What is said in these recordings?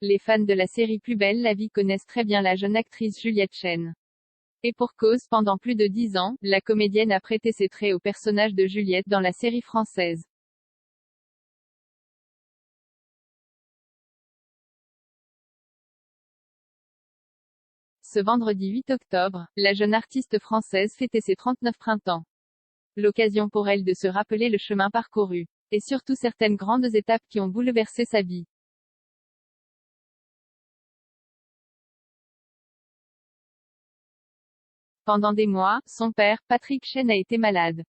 Les fans de la série Plus belle la vie connaissent très bien la jeune actrice Juliette Chen. Et pour cause, pendant plus de 10 ans, la comédienne a prêté ses traits au personnage de Juliette dans la série française. Ce vendredi 8 octobre, la jeune artiste française fêtait ses 39 printemps. L'occasion pour elle de se rappeler le chemin parcouru. Et surtout certaines grandes étapes qui ont bouleversé sa vie. Pendant des mois, son père, Patrick Chen, a été malade.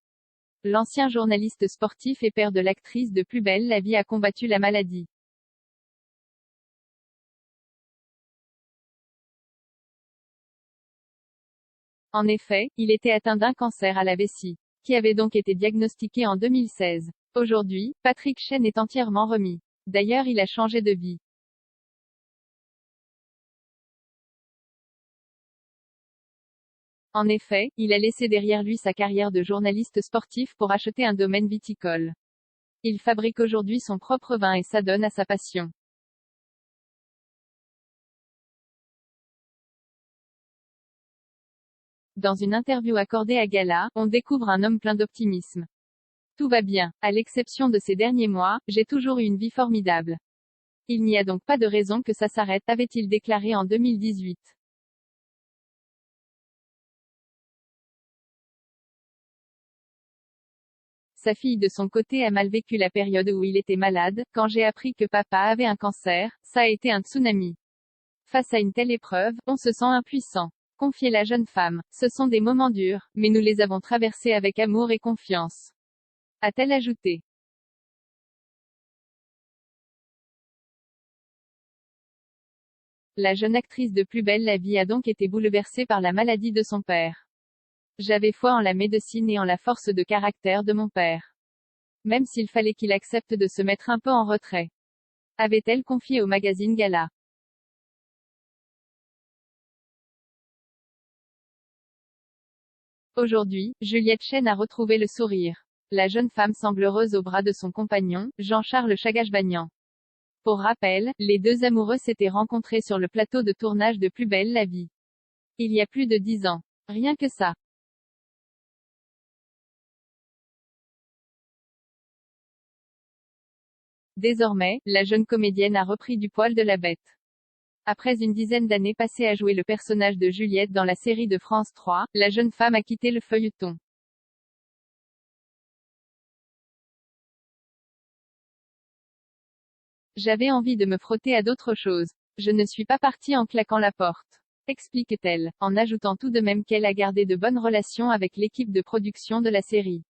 L'ancien journaliste sportif et père de l'actrice de Plus belle la vie a combattu la maladie. En effet, il était atteint d'un cancer à la vessie, qui avait donc été diagnostiqué en 2016. Aujourd'hui, Patrick Chen est entièrement remis. D'ailleurs, il a changé de vie. En effet, il a laissé derrière lui sa carrière de journaliste sportif pour acheter un domaine viticole. Il fabrique aujourd'hui son propre vin et s'adonne à sa passion. Dans une interview accordée à Gala, on découvre un homme plein d'optimisme. Tout va bien. À l'exception de ces derniers mois, j'ai toujours eu une vie formidable. Il n'y a donc pas de raison que ça s'arrête, avait-il déclaré en 2018. Sa fille de son côté a mal vécu la période où il était malade. Quand j'ai appris que papa avait un cancer, ça a été un tsunami. Face à une telle épreuve, on se sent impuissant. Confiait la jeune femme. Ce sont des moments durs, mais nous les avons traversés avec amour et confiance. A-t-elle ajouté. La jeune actrice de Plus belle la vie a donc été bouleversée par la maladie de son père. J'avais foi en la médecine et en la force de caractère de mon père. Même s'il fallait qu'il accepte de se mettre un peu en retrait. Avait-elle confié au magazine Gala. Aujourd'hui, Juliette Chen a retrouvé le sourire. La jeune femme semble heureuse au bras de son compagnon, Jean-Charles Chagachbagnan. Pour rappel, les deux amoureux s'étaient rencontrés sur le plateau de tournage de Plus belle la vie. Il y a plus de 10 ans. Rien que ça. Désormais, la jeune comédienne a repris du poil de la bête. Après une dizaine d'années passées à jouer le personnage de Juliette dans la série de France 3, la jeune femme a quitté le feuilleton. J'avais envie de me frotter à d'autres choses. Je ne suis pas partie en claquant la porte. Explique-t-elle, en ajoutant tout de même qu'elle a gardé de bonnes relations avec l'équipe de production de la série.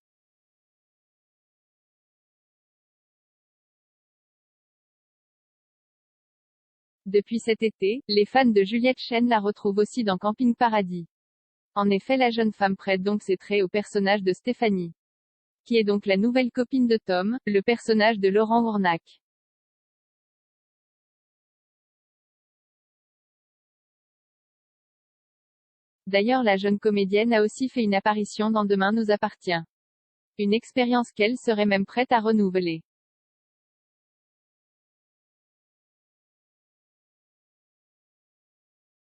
Depuis cet été, les fans de Juliette Chen la retrouvent aussi dans Camping Paradis. En effet, la jeune femme prête donc ses traits au personnage de Stéphanie, qui est donc la nouvelle copine de Tom, le personnage de Laurent Ournac. D'ailleurs, la jeune comédienne a aussi fait une apparition dans Demain nous appartient. Une expérience qu'elle serait même prête à renouveler.